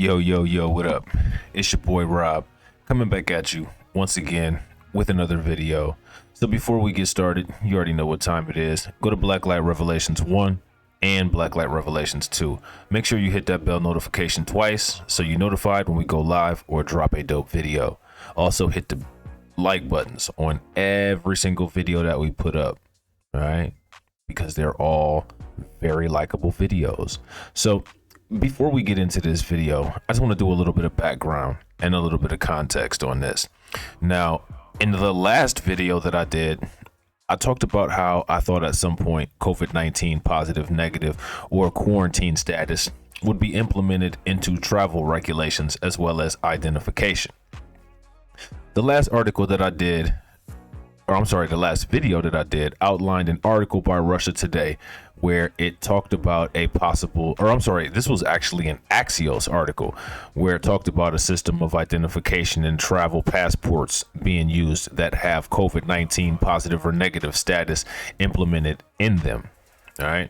Yo, what up? It's your boy Rob, coming back at you once again with another video. So before we get started, you already know what time it is. Go to Blacklight Revelations 1 and Blacklight Revelations 2. Make sure you hit that bell notification twice so you're notified when we go live or drop a dope video. Also hit the like buttons on every single video that we put up, all right? Because they're all very likable videos. So before we get into this video, I just want to do a little bit of background and a little bit of context on this. Now, in the last video that I did, I talked about how I thought at some point COVID-19 positive, negative, or quarantine status would be implemented into travel regulations as well as identification. The last article that I did, the last video that I did outlined an article by Russia Today where it talked about a possible, this was actually an Axios article where it talked about a system of identification and travel passports being used that have COVID-19 positive or negative status implemented in them. All right.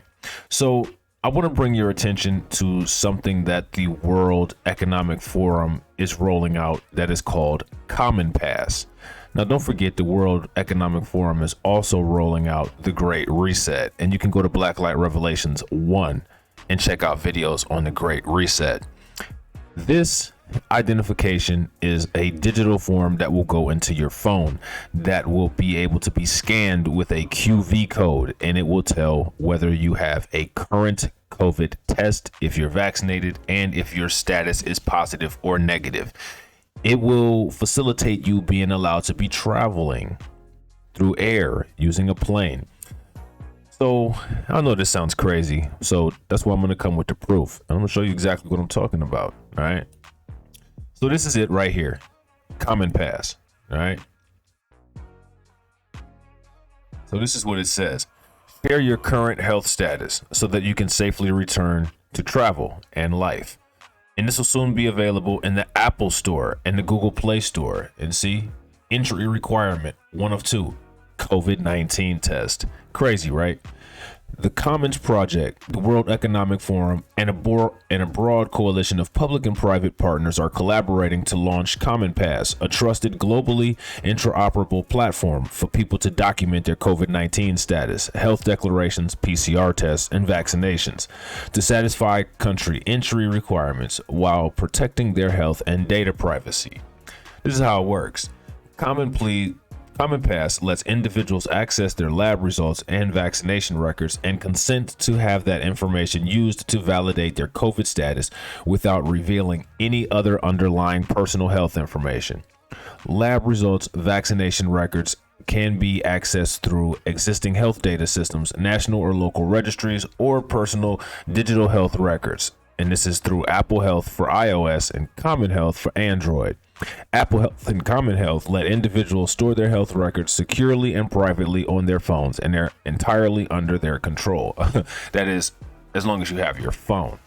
So I want to bring your attention to something that the World Economic Forum is rolling out that is called Common Pass. Now, don't forget the World Economic Forum is also rolling out the Great Reset, and you can go to Blacklight Revelations 1 and check out videos on the Great Reset. This identification is a digital form that will go into your phone that will be able to be scanned with a QV code, and it will tell whether you have a current COVID test, if you're vaccinated, and if your status is positive or negative. It will facilitate you being allowed to be traveling through air using a plane. So I know this sounds crazy, so that's why I'm going to come with the proof. I'm going to show you exactly what I'm talking about. All right. So this is it right here. Common Pass. All right. So this is what it says. Share your current health status so that you can safely return to travel and life. And this will soon be available in the Apple Store and the Google Play Store. And see, entry requirement, 1 of 2, COVID-19 test. Crazy, right? The Commons Project, the World Economic Forum, and a broad coalition of public and private partners are collaborating to launch Common Pass, a trusted, globally interoperable platform for people to document their COVID-19 status, health declarations, PCR tests, and vaccinations to satisfy country entry requirements while protecting their health and data privacy. This is how it works. Common Pass lets individuals access their lab results and vaccination records and consent to have that information used to validate their COVID status without revealing any other underlying personal health information. Lab results, vaccination records can be accessed through existing health data systems, national or local registries, or personal digital health records. And this is through Apple Health for iOS and Common Health for Android. Apple Health and Common Health let individuals store their health records securely and privately on their phones, and they're entirely under their control. That is, as long as you have your phone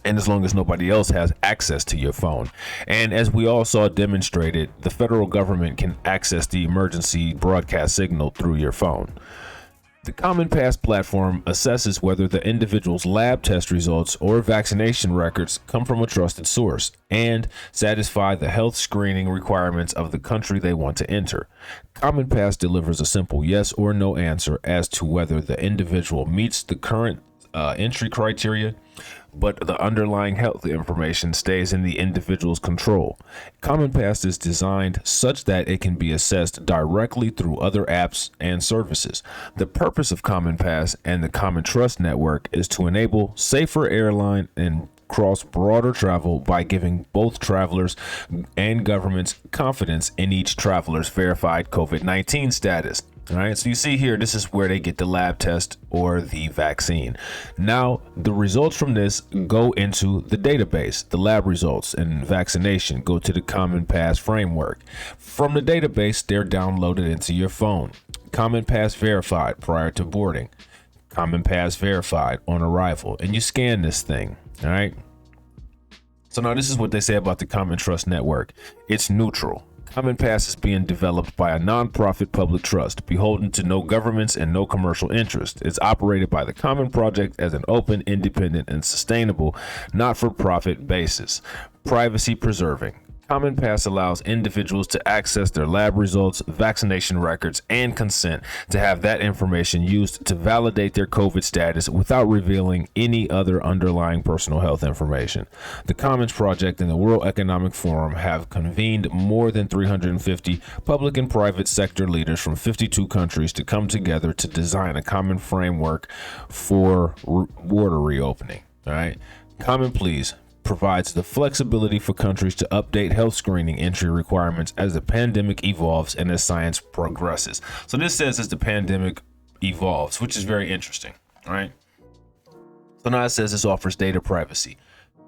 and as long as nobody else has access to your phone. And as we all saw demonstrated, the federal government can access the emergency broadcast signal through your phone. The Common Pass platform assesses whether the individual's lab test results or vaccination records come from a trusted source and satisfy the health screening requirements of the country they want to enter. Common Pass delivers a simple yes or no answer as to whether the individual meets the current entry criteria, but the underlying health information stays in the individual's control. Common Pass is designed such that it can be assessed directly through other apps and services. The purpose of Common Pass and the Common Trust Network is to enable safer airline and cross-border travel by giving both travelers and governments confidence in each traveler's verified COVID-19 status. All right, so you see here, this is where they get the lab test or the vaccine. Now, the results from this go into the database. The lab results and vaccination go to the Common Pass framework. From the database, they're downloaded into your phone. Common Pass verified prior to boarding. Common Pass verified on arrival. And you scan this thing, all right? So now this is what they say about the Common Trust Network. It's neutral. Common Pass is being developed by a nonprofit public trust, beholden to no governments and no commercial interest. It's operated by the Common Project as an open, independent, and sustainable, not-for-profit basis. Privacy preserving. Common Pass allows individuals to access their lab results, vaccination records, and consent to have that information used to validate their COVID status without revealing any other underlying personal health information. The Commons Project and the World Economic Forum have convened more than 350 public and private sector leaders from 52 countries to come together to design a common framework for border reopening. All right. Common Pleas provides the flexibility for countries to update health screening entry requirements as the pandemic evolves and as science progresses. So this says as the pandemic evolves, which is very interesting. All right. So now it says this offers data privacy.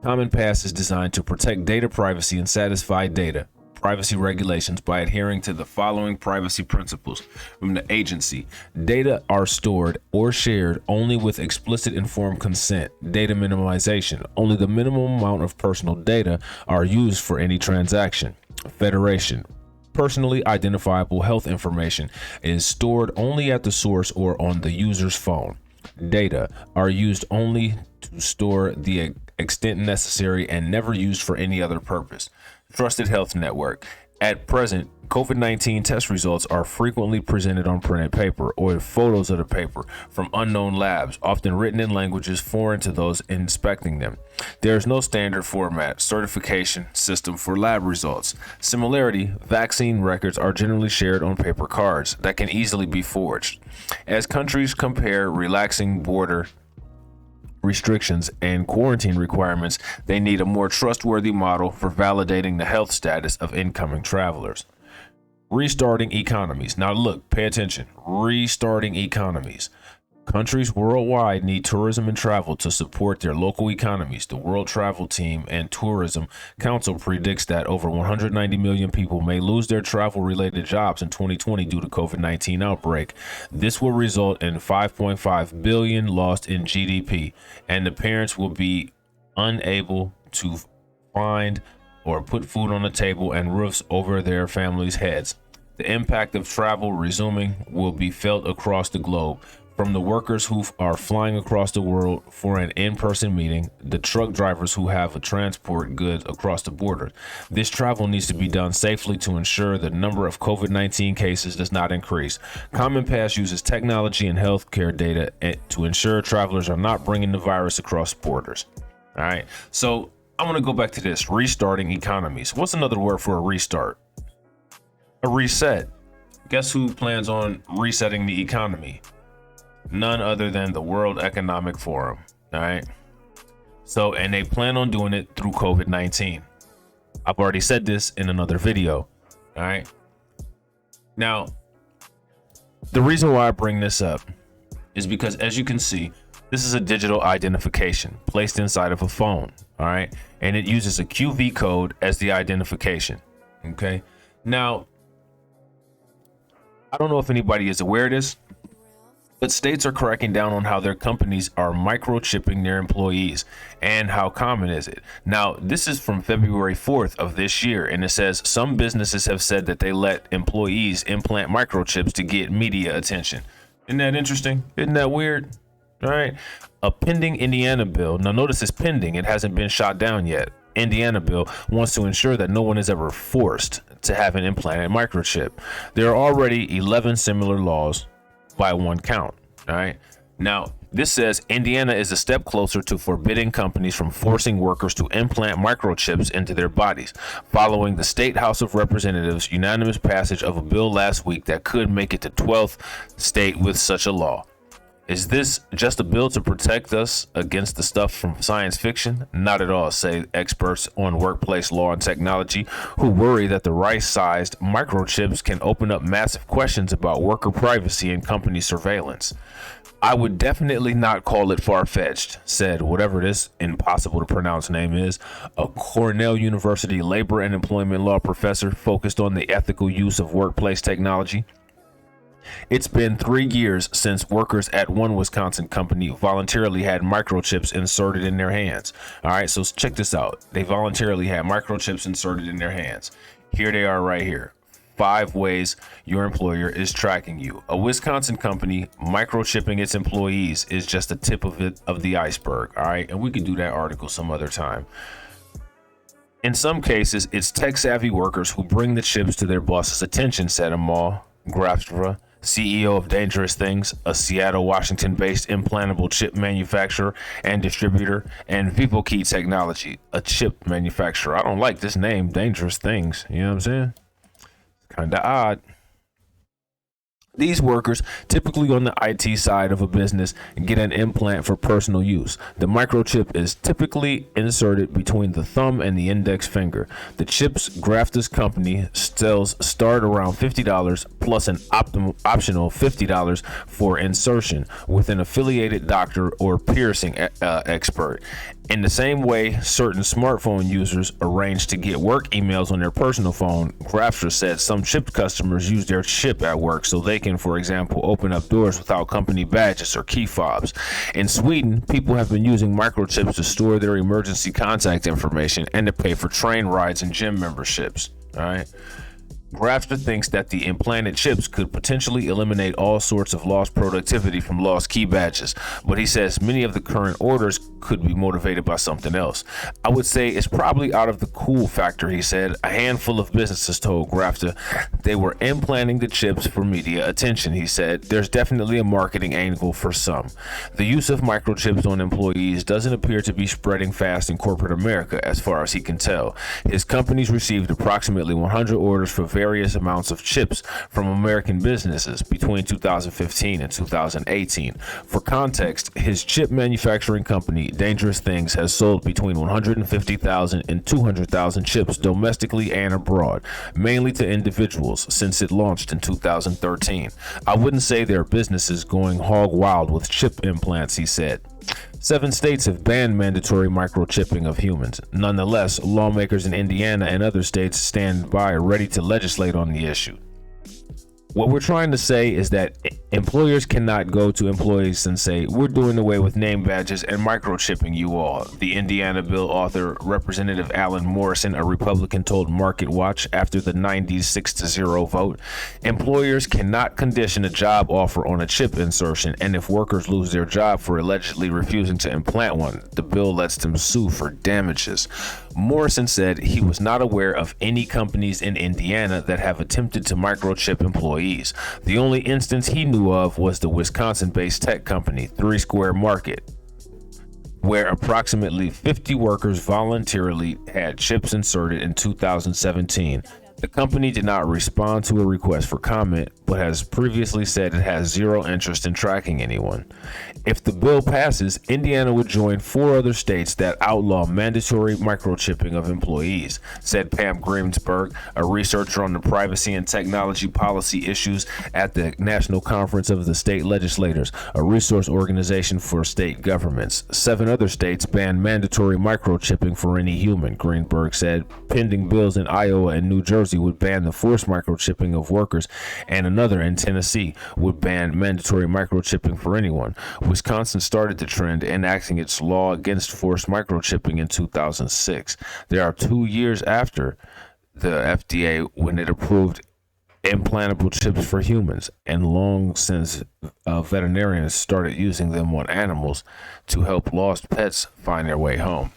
Common Pass is designed to protect data privacy and satisfy data privacy regulations by adhering to the following privacy principles from the agency. Data are stored or shared only with explicit informed consent. Data minimization. Only the minimum amount of personal data are used for any transaction. Federation. Personally identifiable health information is stored only at the source or on the user's phone. Data are used only to store the extent necessary and never used for any other purpose. Trusted Health Network. At present, COVID-19 test results are frequently presented on printed paper or photos of the paper from unknown labs, often written in languages foreign to those inspecting them. There is no standard format certification system for lab results. Similarly, vaccine records are generally shared on paper cards that can easily be forged. As countries compare relaxing border restrictions and quarantine requirements, they need a more trustworthy model for validating the health status of incoming travelers. Restarting economies. Now look, pay attention. Restarting economies. Countries worldwide need tourism and travel to support their local economies. The World Travel Team and Tourism Council predicts that over 190 million people may lose their travel-related jobs in 2020 due to COVID-19 outbreak. This will result in 5.5 billion lost in GDP, and the parents will be unable to find or put food on the table and roofs over their families' heads. The impact of travel resuming will be felt across the globe. From the workers who are flying across the world for an in-person meeting, the truck drivers who have to transport goods across the border. This travel needs to be done safely to ensure the number of COVID-19 cases does not increase. Common Pass uses technology and healthcare data to ensure travelers are not bringing the virus across borders. All right, so I'm going to go back to this, restarting economies. What's another word for a restart? A reset. Guess who plans on resetting the economy? None other than the World Economic Forum. All right. So, and they plan on doing it through COVID-19. I've already said this in another video. All right. Now, the reason why I bring this up is because, as you can see, this is a digital identification placed inside of a phone. All right. And it uses a QV code as the identification. Okay. Now, I don't know if anybody is aware of this, but states are cracking down on how their companies are microchipping their employees. And how common is it? Now, this is from February 4th of this year, and it says some businesses have said that they let employees implant microchips to get media attention. Isn't that interesting? Isn't that weird? All right. A pending Indiana bill. Now, notice it's pending. It hasn't been shot down yet. Indiana bill wants to ensure that no one is ever forced to have an implanted microchip. There are already 11 similar laws by one count. All right. Now, this says Indiana is a step closer to forbidding companies from forcing workers to implant microchips into their bodies, following the State House of Representatives' unanimous passage of a bill last week that could make it the 12th state with such a law. Is this just a bill to protect us against the stuff from science fiction? Not at all, say experts on workplace law and technology, who worry that the right-sized microchips can open up massive questions about worker privacy and company surveillance. I would definitely not call it far-fetched, said whatever this impossible to pronounce name is, a Cornell University labor and employment law professor focused on the ethical use of workplace technology. It's been 3 years since workers at one Wisconsin company voluntarily had microchips inserted in their hands. All right, so check this out. They voluntarily had microchips inserted in their hands. Here they are right here. 5 ways your employer is tracking you. A Wisconsin company microchipping its employees is just the tip of the iceberg. All right, and we can do that article some other time. In some cases, it's tech-savvy workers who bring the chips to their boss's attention, said Amal Grafstra, CEO of Dangerous Things, a Seattle, Washington-based implantable chip manufacturer and distributor, and VivoKey Technology, a chip manufacturer. I don't like this name, Dangerous Things. You know what I'm saying? Kind of odd. These workers, typically on the IT side of a business, get an implant for personal use. The microchip is typically inserted between the thumb and the index finger. The chips Grafta's company sells start around $50 plus an optional $50 for insertion with an affiliated doctor or piercing expert. In the same way certain smartphone users arrange to get work emails on their personal phone, Grafter said some chip customers use their chip at work so they can, for example, open up doors without company badges or key fobs. In Sweden, people have been using microchips to store their emergency contact information and to pay for train rides and gym memberships. All right. Grafter thinks that the implanted chips could potentially eliminate all sorts of lost productivity from lost key badges, but he says many of the current orders could be motivated by something else. I would say it's probably out of the cool factor, he said. A handful of businesses told Grafter they were implanting the chips for media attention, he said. There's definitely a marketing angle for some. The use of microchips on employees doesn't appear to be spreading fast in corporate America, as far as he can tell. His company's received approximately 100 orders for various amounts of chips from American businesses between 2015 and 2018. For context, his chip manufacturing company, Dangerous Things, has sold between 150,000 and 200,000 chips domestically and abroad, mainly to individuals, since it launched in 2013. I wouldn't say their business is going hog wild with chip implants, he said. 7 states have banned mandatory microchipping of humans. Nonetheless, lawmakers in Indiana and other states stand by ready to legislate on the issue. What we're trying to say is that employers cannot go to employees and say, we're doing away with name badges and microchipping you all. The Indiana bill author, Representative Alan Morrison, a Republican, told Market Watch after the 90s 6-0 vote. Employers cannot condition a job offer on a chip insertion, and if workers lose their job for allegedly refusing to implant one, the bill lets them sue for damages. Morrison said he was not aware of any companies in Indiana that have attempted to microchip employees. The only instance he knew of was the Wisconsin-based tech company 3 Square Market, where approximately 50 workers voluntarily had chips inserted in 2017. The company did not respond to a request for comment, but has previously said it has zero interest in tracking anyone. If the bill passes, Indiana would join 4 other states that outlaw mandatory microchipping of employees, said Pam Greensberg, a researcher on the privacy and technology policy issues at the National Conference of the State Legislators, a resource organization for state governments. 7 other states ban mandatory microchipping for any human, Greenberg said. Pending bills in Iowa and New Jersey would ban the forced microchipping of workers, and another in Tennessee would ban mandatory microchipping for anyone. Wisconsin started the trend, enacting its law against forced microchipping in 2006. There are 2 years after the FDA when it approved implantable chips for humans, and long since veterinarians started using them on animals to help lost pets find their way home.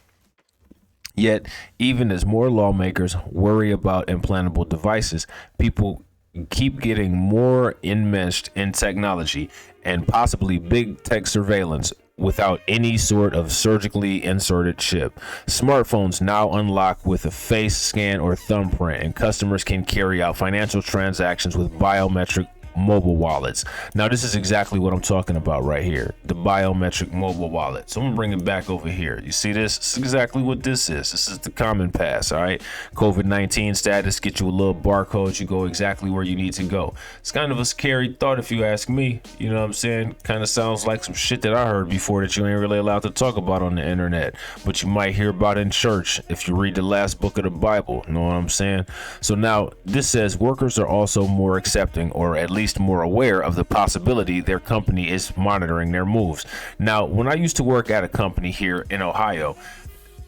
Yet, even as more lawmakers worry about implantable devices, people keep getting more enmeshed in technology and possibly big tech surveillance without any sort of surgically inserted chip. Smartphones now unlock with a face scan or thumbprint, and customers can carry out financial transactions with biometric mobile wallets. Now, this is exactly what I'm talking about right here, the biometric mobile wallet. So I'm gonna bring it back over here. You see this? This is exactly what this is. This is the common pass, all right? COVID-19 status, get you a little barcode, you go exactly where you need to go. It's kind of a scary thought if you ask me, you know what I'm saying? Kind of sounds like some shit that I heard before that you ain't really allowed to talk about on the internet, but you might hear about in church if you read the last book of the Bible, you know what I'm saying? So now, this says workers are also more accepting, or at least more aware of the possibility their company is monitoring their moves. Now, when I used to work at a company here in Ohio,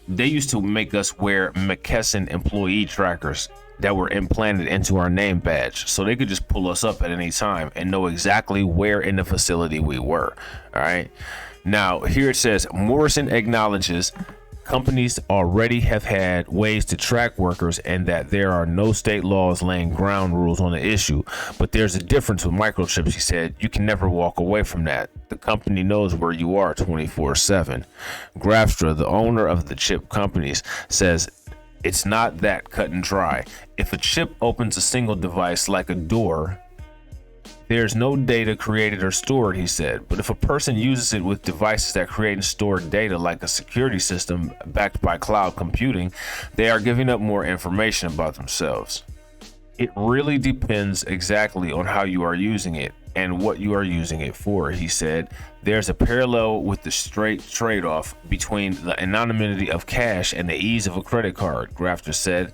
they used to make us wear McKesson employee trackers that were implanted into our name badge, so they could just pull us up at any time and know exactly where in the facility we were. All right. Now, here it says Morrison acknowledges companies already have had ways to track workers and that there are no state laws laying ground rules on the issue. But there's a difference with microchips, he said. You can never walk away from that. The company knows where you are 24/7. Grafstra, the owner of the chip companies, says it's not that cut and dry. If a chip opens a single device like a door, there's no data created or stored, he said. But if a person uses it with devices that create and store data like a security system backed by cloud computing, they are giving up more information about themselves. It really depends exactly on how you are using it and what you are using it for, he said. There's a parallel with the straight trade-off between the anonymity of cash and the ease of a credit card, Grafter said.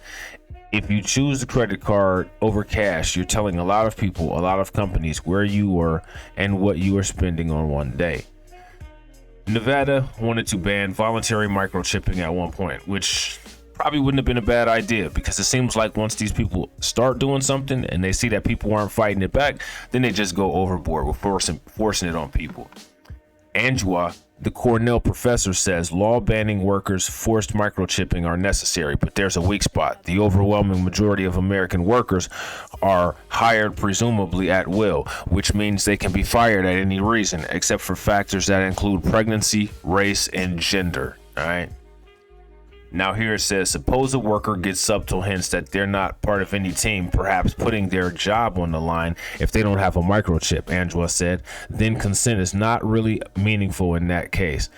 If you choose the credit card over cash, you're telling a lot of people, a lot of companies where you were and what you are spending on one day. Nevada wanted to ban voluntary microchipping at one point, which probably wouldn't have been a bad idea, because it seems like once these people start doing something and they see that people aren't fighting it back, then they just go overboard with forcing it on people. Angela, the Cornell professor, says law banning workers' forced microchipping are necessary, but there's a weak spot. The overwhelming majority of American workers are hired presumably at will, which means they can be fired at any reason, except for factors that include pregnancy, race, and gender. All right. Now here it says, suppose a worker gets subtle hints that they're not part of any team, perhaps putting their job on the line if they don't have a microchip, Angela said. Then consent is not really meaningful in that case.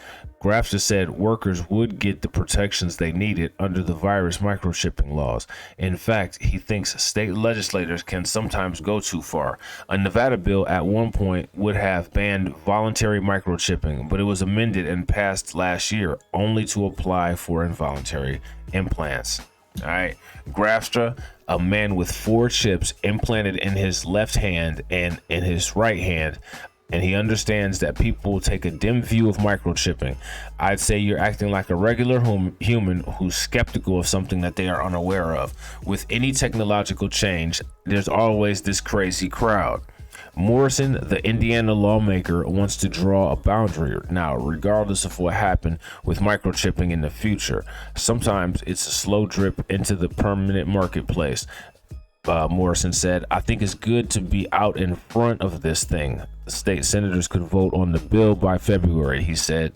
Grafter said workers would get the protections they needed under the virus microchipping laws. In fact, he thinks state legislators can sometimes go too far. A Nevada bill at one point would have banned voluntary microchipping, but it was amended and passed last year only to apply for involuntary implants. All right. Grafstra, a man with 4 chips implanted in his left hand and in his right hand, and he understands that people take a dim view of microchipping. I'd say you're acting like a regular human who's skeptical of something that they are unaware of. With any technological change, there's always this crazy crowd. Morrison, the Indiana lawmaker, wants to draw a boundary now, regardless of what happened with microchipping in the future. Sometimes it's a slow drip into the permanent marketplace. Morrison said, I think it's good to be out in front of this thing. The state senators could vote on the bill by February, he said.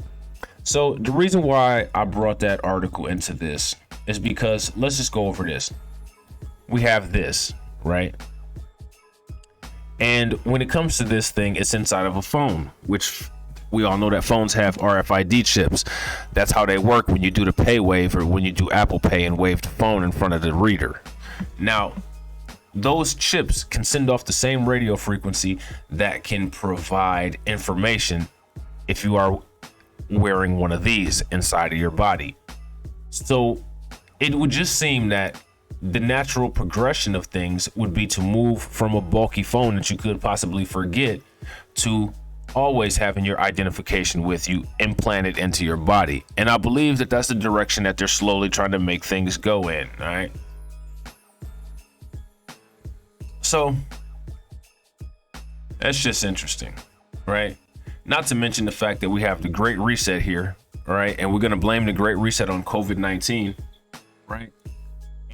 So the reason why I brought that article into this is because let's just go over this. We have this, right? And when it comes to this thing, it's inside of a phone, which we all know that phones have RFID chips. That's how they work when you do the pay wave or when you do Apple Pay and wave the phone in front of the reader. Now, those chips can send off the same radio frequency that can provide information if you are wearing one of these inside of your body. So it would just seem that the natural progression of things would be to move from a bulky phone that you could possibly forget to always having your identification with you implanted into your body. And I believe that that's the direction that they're slowly trying to make things go in. All right. So that's just interesting, right? Not to mention the fact that we have the Great Reset here, right? And we're going to blame the Great Reset on COVID-19, right?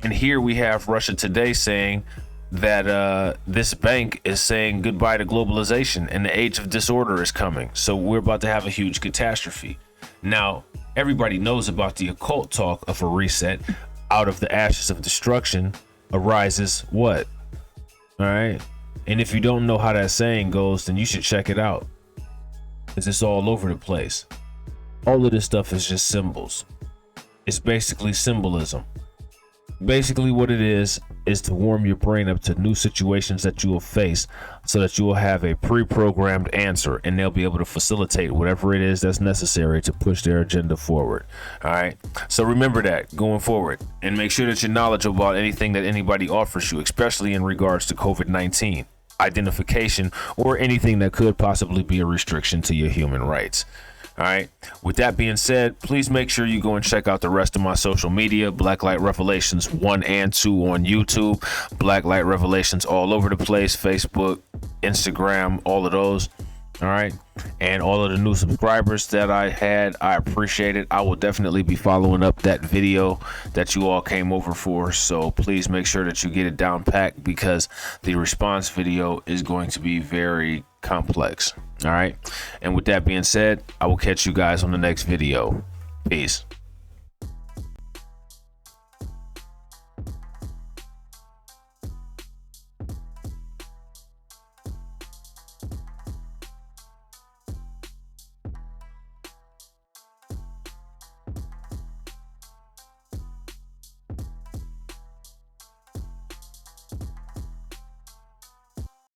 And here we have Russia Today saying that this bank is saying goodbye to globalization and the age of disorder is coming. So we're about to have a huge catastrophe. Now, everybody knows about the occult talk of a reset. Out of the ashes of destruction arises what? All right. And if you don't know how that saying goes, then you should check it out, because it's all over the place. All of this stuff is just symbols. It's basically symbolism. Basically what it is to warm your brain up to new situations that you will face so that you will have a pre-programmed answer and they'll be able to facilitate whatever it is that's necessary to push their agenda forward. All right. So remember that going forward, and make sure that you're knowledgeable about anything that anybody offers you, especially in regards to COVID-19, identification, or anything that could possibly be a restriction to your human rights. All right. With that being said, please make sure you go and check out the rest of my social media, Blacklight Revelations 1 and 2 on YouTube, Blacklight Revelations all over the place, Facebook, Instagram, all of those. All right. And all of the new subscribers that I had, I appreciate it. I will definitely be following up that video that you all came over for. So please make sure that you get it down packed, because the response video is going to be very complex. All right. And with that being said, I will catch you guys on the next video. Peace.